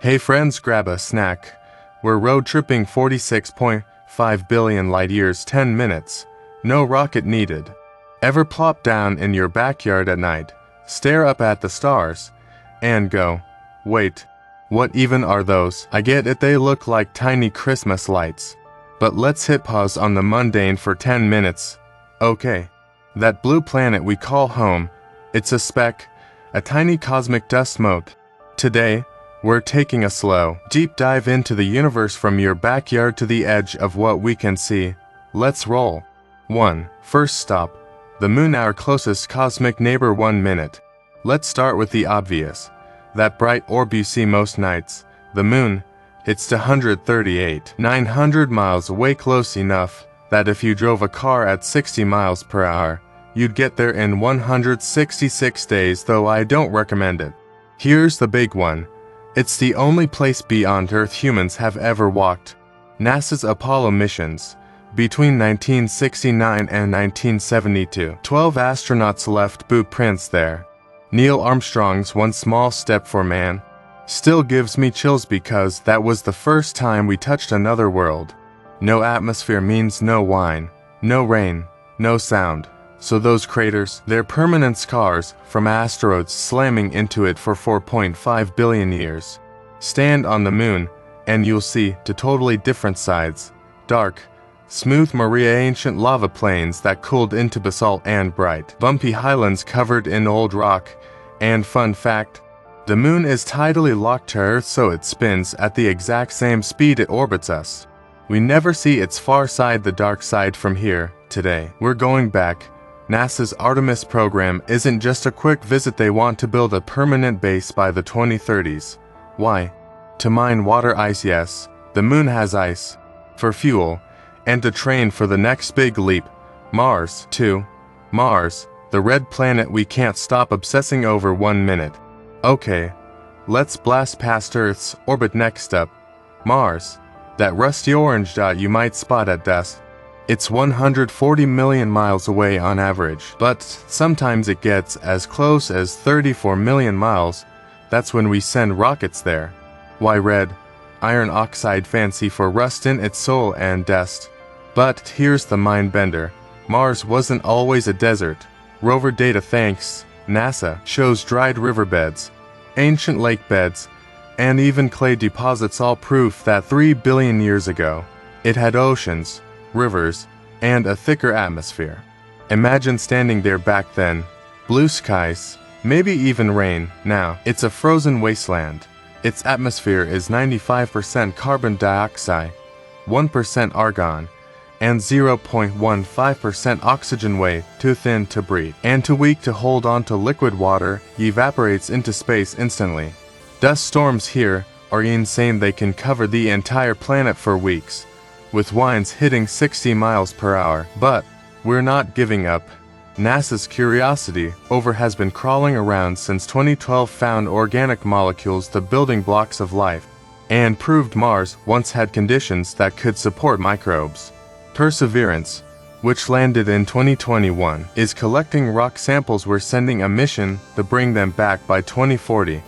Hey friends, grab a snack. We're road tripping 46.5 billion light years 10 minutes. No rocket needed. Ever plop down in your backyard at night, stare up at the stars, and go, wait, what even are those? I get it, they look like tiny Christmas lights. But let's hit pause on the mundane for 10 minutes. Okay. That blue planet we call home, it's a speck, a tiny cosmic dust mote. Today, we're taking a slow, deep dive into the universe from your backyard to the edge of what we can see. Let's roll. 1. First stop. The moon, our closest cosmic neighbor. 1 minute. Let's start with the obvious. That bright orb you see most nights, the moon, it's 138,900 miles away, close enough that if you drove a car at 60 miles per hour, you'd get there in 166 days, though I don't recommend it. Here's the big one. It's the only place beyond Earth humans have ever walked. NASA's Apollo missions. Between 1969 and 1972, 12 astronauts left boot prints there. Neil Armstrong's one small step for man still gives me chills because that was the first time we touched another world. No atmosphere means no wine, no rain, no sound. So those craters, they're permanent scars from asteroids slamming into it for 4.5 billion years. Stand on the moon, and you'll see two totally different sides. Dark, smooth Maria ancient lava plains that cooled into basalt, and bright, bumpy highlands covered in old rock. And fun fact, the moon is tidally locked to Earth, so it spins at the exact same speed it orbits us. We never see its far side, the dark side, from here. Today, we're going back. NASA's Artemis program isn't just a quick visit, they want to build a permanent base by the 2030s. Why? To mine water ice, yes, the moon has ice. For fuel, and to train for the next big leap. Mars, too. Mars, the red planet we can't stop obsessing over. 1 minute. Okay, let's blast past Earth's orbit. Next up, Mars, that rusty orange dot you might spot at dusk. It's 140 million miles away on average, but sometimes it gets as close as 34 million miles. That's when we send rockets there. Why red? Iron oxide, fancy for rust in its soul and dust. But here's the mind bender. Mars wasn't always a desert. Rover data, thanks NASA, shows dried riverbeds, ancient lake beds, and even clay deposits, all proof that 3 billion years ago, it had oceans, rivers, and a thicker atmosphere. Imagine standing there back then. Blue skies, maybe even rain. Now, it's a frozen wasteland. Its atmosphere is 95% carbon dioxide, 1% argon, and 0.15% oxygen, way too thin to breathe, and too weak to hold on to liquid water, evaporates into space instantly. Dust storms here are insane, they can cover the entire planet for weeks, with winds hitting 60 miles per hour. But we're not giving up. NASA's Curiosity rover has been crawling around since 2012, found organic molecules, the building blocks of life, and proved Mars once had conditions that could support microbes. Perseverance, which landed in 2021, is collecting rock samples. We're sending a mission to bring them back by 2040.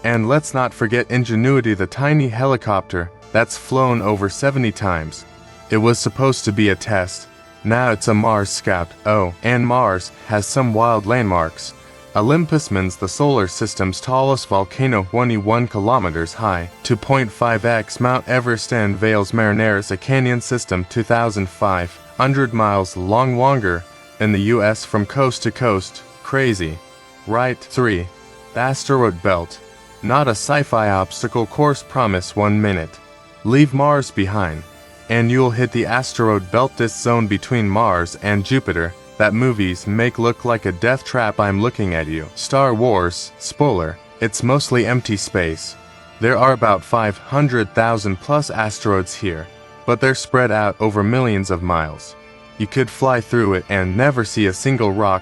And let's not forget Ingenuity, the tiny helicopter that's flown over 70 times. It was supposed to be a test. Now it's a Mars scout. Oh, and Mars has some wild landmarks. Olympus Mons, the solar system's tallest volcano, 21 kilometers high, 2.5x Mount Everest, and Vales Marineris, a canyon system 2,500 miles long, longer than the US from coast to coast. Crazy, right? 3. The asteroid belt. Not a sci-fi obstacle course promise. 1 minute. Leave Mars behind, and you'll hit the asteroid belt, this zone between Mars and Jupiter that movies make look like a death trap. I'm looking at you. Star Wars, spoiler, it's mostly empty space. There are about 500,000 plus asteroids here, but they're spread out over millions of miles. You could fly through it and never see a single rock.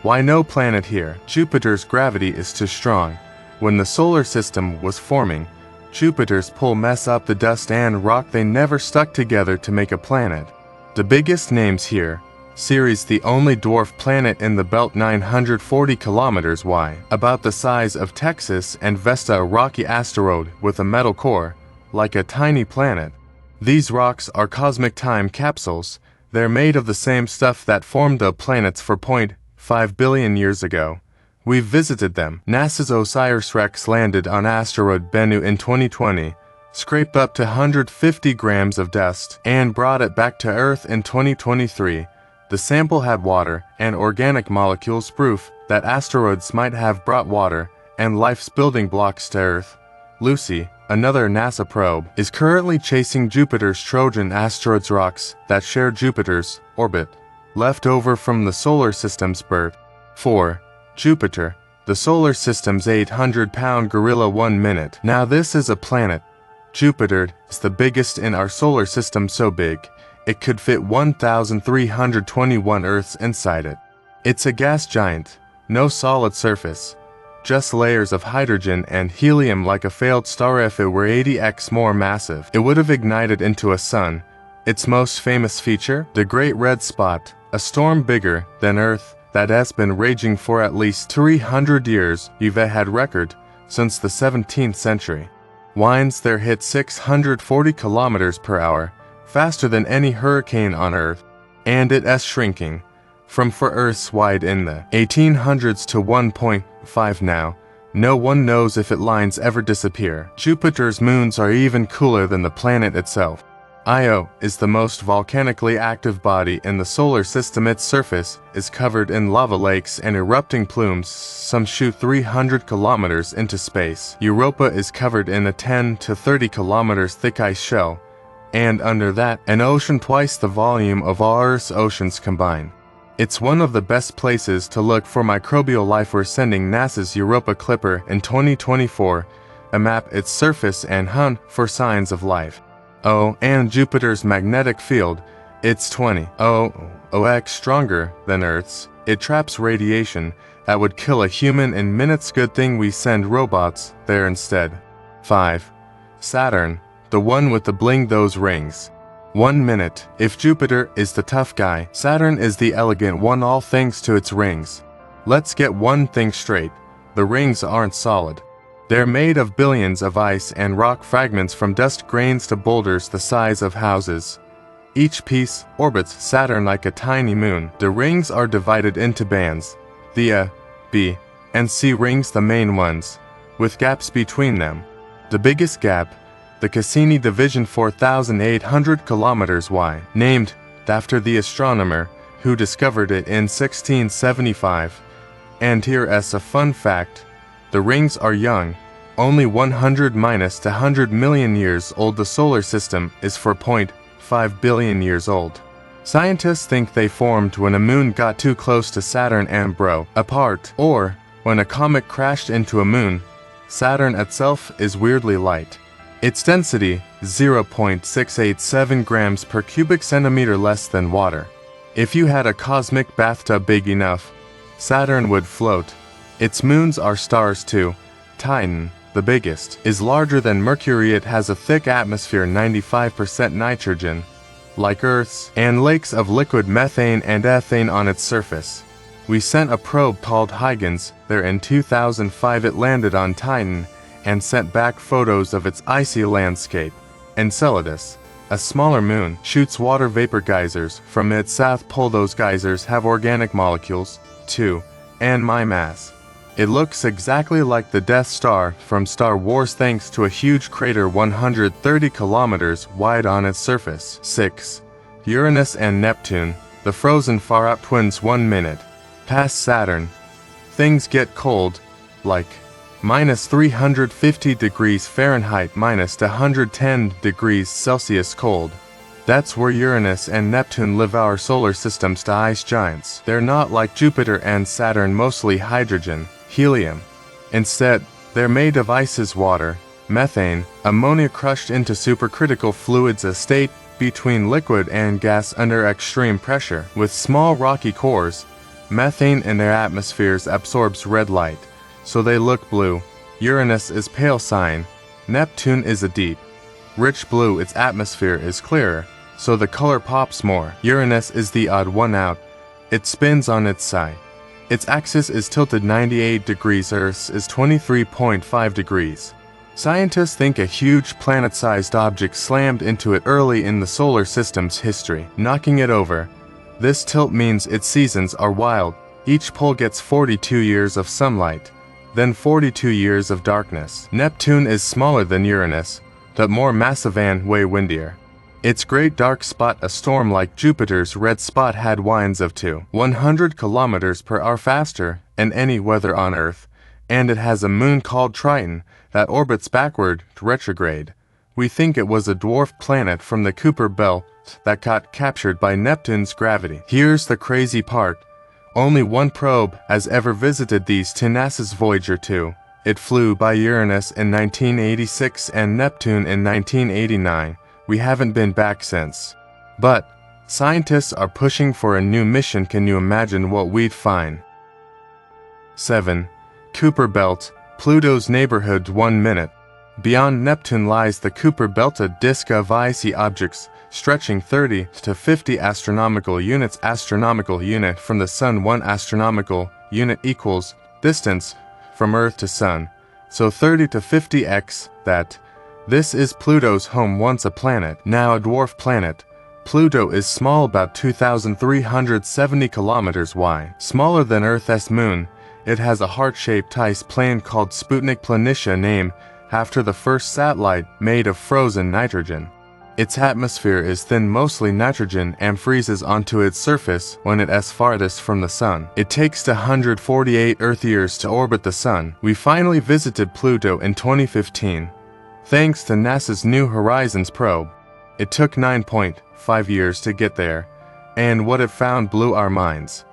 Why no planet here? Jupiter's gravity is too strong. When the solar system was forming, Jupiter's pull mess up the dust and rock, they never stuck together to make a planet. The biggest names here: Ceres, the only dwarf planet in the belt, 940 kilometers wide, about the size of Texas, and Vesta, a rocky asteroid with a metal core, like a tiny planet. These rocks are cosmic time capsules. They're made of the same stuff that formed the planets 4.5 billion years ago. We've visited them. NASA's OSIRIS-REx landed on asteroid Bennu in 2020, scraped up to 150 grams of dust, and brought it back to Earth in 2023. The sample had water and organic molecules, proof that asteroids might have brought water and life's building blocks to Earth. Lucy, another NASA probe, is currently chasing Jupiter's Trojan asteroids, rocks that share Jupiter's orbit, left over from the solar system's birth. 4. Jupiter, the solar system's 800-pound gorilla. 1 minute. Now this is a planet. Jupiter is the biggest in our solar system, so big it could fit 1,321 Earths inside it. It's a gas giant, no solid surface, just layers of hydrogen and helium. Like a failed star, if it were 80x more massive, it would have ignited into a sun. Its most famous feature? The Great Red Spot, a storm bigger than Earth that has been raging for at least 300 years. You've had record since the 17th century. Winds there hit 640 kilometers per hour, faster than any hurricane on Earth, and it's shrinking from 4 Earths wide in the 1800s to 1.5 now. No one knows if its lines ever disappear. Jupiter's moons are even cooler than the planet itself. Io is the most volcanically active body in the solar system. Its surface is covered in lava lakes and erupting plumes. Some shoot 300 kilometers into space. Europa is covered in a 10 to 30 kilometers thick ice shell, and under that, an ocean twice the volume of all Earth's oceans combined. It's one of the best places to look for microbial life. We're sending NASA's Europa Clipper in 2024 to map its surface and hunt for signs of life. Oh, and Jupiter's magnetic field, it's 20x stronger than Earth's. It traps radiation that would kill a human in minutes. Good thing we send robots there instead. 5. Saturn, the one with the bling, those rings. 1 minute. If Jupiter is the tough guy, Saturn is the elegant one, all thanks to its rings. Let's get one thing straight. The rings aren't solid. They're made of billions of ice and rock fragments, from dust grains to boulders the size of houses. Each piece orbits Saturn like a tiny moon. The rings are divided into bands, the A, B, and C rings, the main ones, with gaps between them. The biggest gap, the Cassini division, 4,800 kilometers wide, named after the astronomer who discovered it in 1675. And here's a fun fact: the rings are young, only 100 to 100 million years old. The solar system is 4.5 billion years old. Scientists think they formed when a moon got too close to Saturn and broke apart, or when a comet crashed into a moon. Saturn itself is weirdly light. Its density, 0.687 grams per cubic centimeter, less than water. If you had a cosmic bathtub big enough, Saturn would float. Its moons are stars too. Titan, the biggest, is larger than Mercury. It has a thick atmosphere, 95% nitrogen, like Earth's, and lakes of liquid methane and ethane on its surface. We sent a probe called Huygens there in 2005. It landed on Titan and sent back photos of its icy landscape. Enceladus, a smaller moon, shoots water vapor geysers from its south pole. Those geysers have organic molecules, too, and my mass. It looks exactly like the Death Star from Star Wars, thanks to a huge crater 130 kilometers wide on its surface. 6. Uranus and Neptune, the frozen far-out twins. 1 minute. Past Saturn, things get cold, like minus 350 degrees Fahrenheit, minus 110 degrees Celsius cold. That's where Uranus and Neptune live, our solar system's ice giants. They're not like Jupiter and Saturn, mostly hydrogen, helium. Instead, they're made of ice's water, methane, ammonia crushed into supercritical fluids, a state between liquid and gas under extreme pressure. With small rocky cores, methane in their atmospheres absorbs red light, so they look blue. Uranus is pale cyan. Neptune is a deep, rich blue. Its atmosphere is clearer, so the color pops more. Uranus is the odd one out. It spins on its side. Its axis is tilted 98 degrees, Earth's is 23.5 degrees. Scientists think a huge planet-sized object slammed into it early in the solar system's history, knocking it over. This tilt means its seasons are wild. Each pole gets 42 years of sunlight, then 42 years of darkness. Neptune is smaller than Uranus, but more massive and way windier. Its great dark spot, a storm like Jupiter's red spot, had winds of 100 kilometers per hour faster than any weather on Earth, and it has a moon called Triton that orbits backward retrograde. We think it was a dwarf planet from the Kuiper belt that got captured by Neptune's gravity. Here's the crazy part. Only one probe has ever visited these to NASA's Voyager 2. It flew by Uranus in 1986 and Neptune in 1989. We haven't been back since. But scientists are pushing for a new mission. Can you imagine what we'd find? 7. Kuiper Belt, Pluto's neighborhood. 1 minute. Beyond Neptune lies the Kuiper Belt, a disk of icy objects stretching 30 to 50 astronomical units. Astronomical unit from the Sun. 1 astronomical unit equals distance from Earth to Sun. So 30 to 50x that. This is Pluto's home, once a planet, now a dwarf planet. Pluto is small, about 2,370 kilometers wide. Smaller than Earth's moon. It has a heart-shaped ice plain called Sputnik Planitia, named after the first satellite, made of frozen nitrogen. Its atmosphere is thin, mostly nitrogen, and freezes onto its surface when it is farthest from the Sun. It takes 148 Earth years to orbit the Sun. We finally visited Pluto in 2015. Thanks to NASA's New Horizons probe. It took 9.5 years to get there, and what it found blew our minds.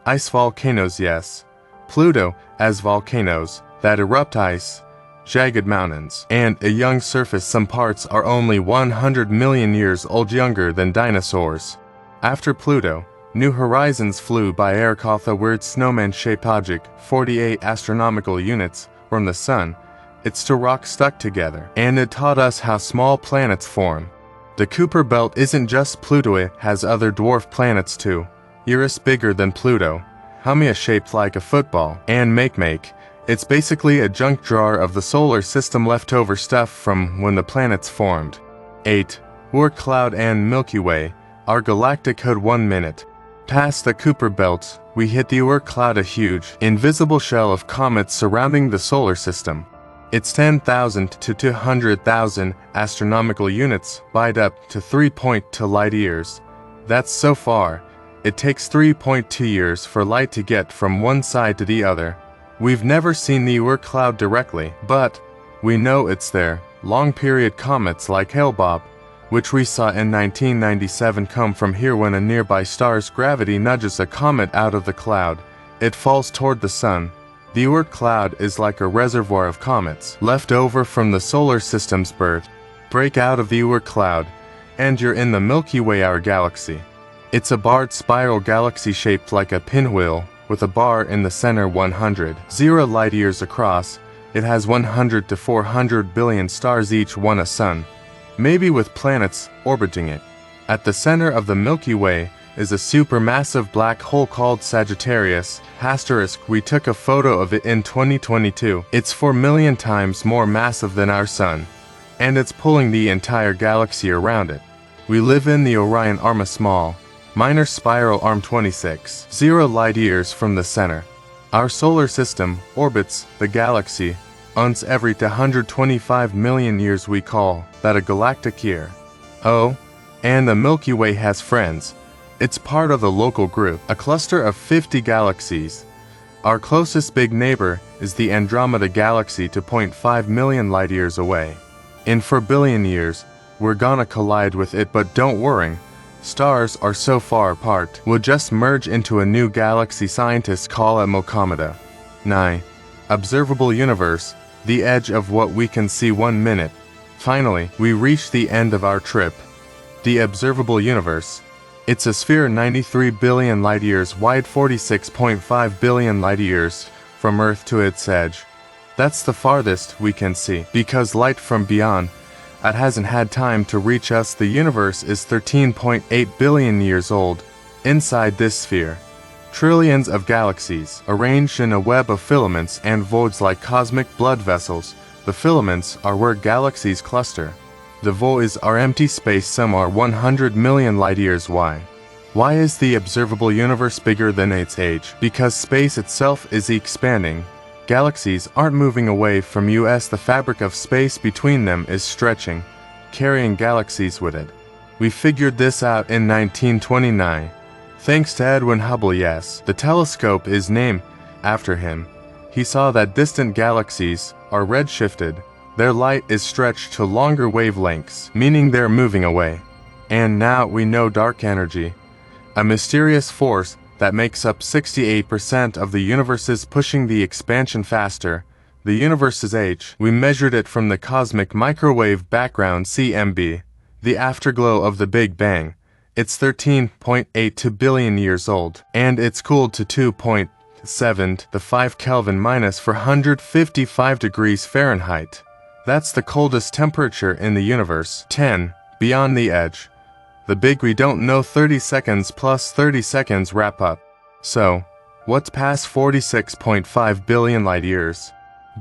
Ice volcanoes, yes. Pluto has volcanoes that erupt ice, jagged mountains, and a young surface. Some parts are only 100 million years old, younger than dinosaurs. After Pluto, New Horizons flew by air, caught a weird snowman-shaped object 48 astronomical units from the Sun. It's two rocks stuck together, and it taught us how small planets form. The Kuiper Belt isn't just Pluto, it has other dwarf planets too. Eurus, bigger than Pluto. Haumea, shaped like a football. And Makemake. It's basically a junk drawer of the solar system, leftover stuff from when the planets formed. 8. Oort cloud and Milky Way. Our galactic hood. 1 minute. Past the Kuiper Belt, we hit the Oort cloud, a huge, invisible shell of comets surrounding the solar system. It's 10,000 to 200,000 astronomical units, wide, up to 3.2 light years. That's so far. It takes 3.2 years for light to get from one side to the other. We've never seen the Oort cloud directly, but we know it's there. Long-period comets like Hale-Bopp, which we saw in 1997, come from here when a nearby star's gravity nudges a comet out of the cloud. It falls toward the Sun. The Oort cloud is like a reservoir of comets left over from the solar system's birth. Break out of the Oort cloud, and you're in the Milky Way, our galaxy. It's a barred spiral galaxy shaped like a pinwheel, with a bar in the center. 100 light years across. It has 100 to 400 billion stars, each one a sun, maybe with planets orbiting it. At the center of the Milky Way is a supermassive black hole called Sagittarius *. We took a photo of it in 2022. It's 4 million times more massive than our Sun, and it's pulling the entire galaxy around it. We live in the Orion Arm, a small, minor spiral arm 26 light years from the center. Our solar system orbits the galaxy once every 125 million years. We call that a galactic year. Oh, and the Milky Way has friends. It's part of the local group, a cluster of 50 galaxies. Our closest big neighbor is the Andromeda Galaxy, 2.5 million light years away. In 4 billion years, we're gonna collide with it, but don't worry. Stars are so far apart, we'll just merge into a new galaxy. Scientists call it Mokomata. 9. Observable universe, the edge of what we can see. 1 minute. Finally, we reach the end of our trip. The observable universe. It's a sphere 93 billion light years wide, 46.5 billion light years from Earth to its edge. That's the farthest we can see, because light from beyond it hasn't had time to reach us. The universe is 13.8 billion years old. Inside this sphere, Trillions of galaxies, arranged in a web of filaments and voids like cosmic blood vessels. The filaments are where galaxies cluster. The voids are empty space, some are 100 million light-years wide. Why is the observable universe bigger than its age? Because space itself is expanding. Galaxies aren't moving away from us. The fabric of space between them is stretching, carrying galaxies with it. We figured this out in 1929. Thanks to Edwin Hubble. Yes, the telescope is named after him. He saw that distant galaxies are redshifted. Their light is stretched to longer wavelengths, meaning they're moving away. And now we know dark energy, a mysterious force that makes up 68% of the universe, is pushing the expansion faster. The universe's age, we measured it from the cosmic microwave background CMB, the afterglow of the Big Bang. It's 13.82 billion years old, and it's cooled to 2.7 Kelvin minus 455 degrees Fahrenheit. That's the coldest temperature in the universe. 10. Beyond the edge. The big we don't know. 30 seconds plus 30 seconds wrap up. So, what's past 46.5 billion light years?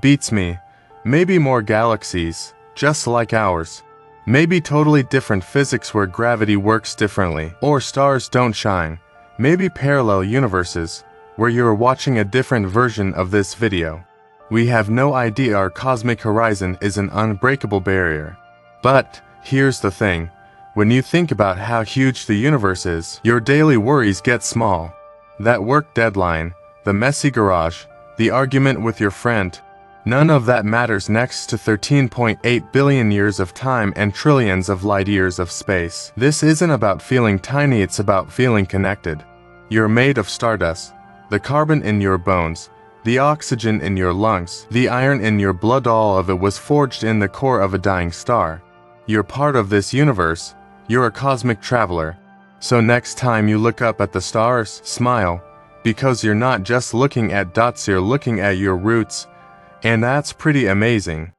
Beats me. Maybe more galaxies, just like ours. Maybe totally different physics where gravity works differently, or stars don't shine. Maybe parallel universes, where you're watching a different version of this video. We have no idea. Our cosmic horizon is an unbreakable barrier. But, here's the thing. When you think about how huge the universe is, your daily worries get small. That work deadline, the messy garage, the argument with your friend, none of that matters next to 13.8 billion years of time and trillions of light years of space. This isn't about feeling tiny, it's about feeling connected. You're made of stardust, the carbon in your bones, the oxygen in your lungs, the iron in your blood, all of it was forged in the core of a dying star. You're part of this universe. You're a cosmic traveler. So next time you look up at the stars, smile, because you're not just looking at dots, you're looking at your roots, and that's pretty amazing.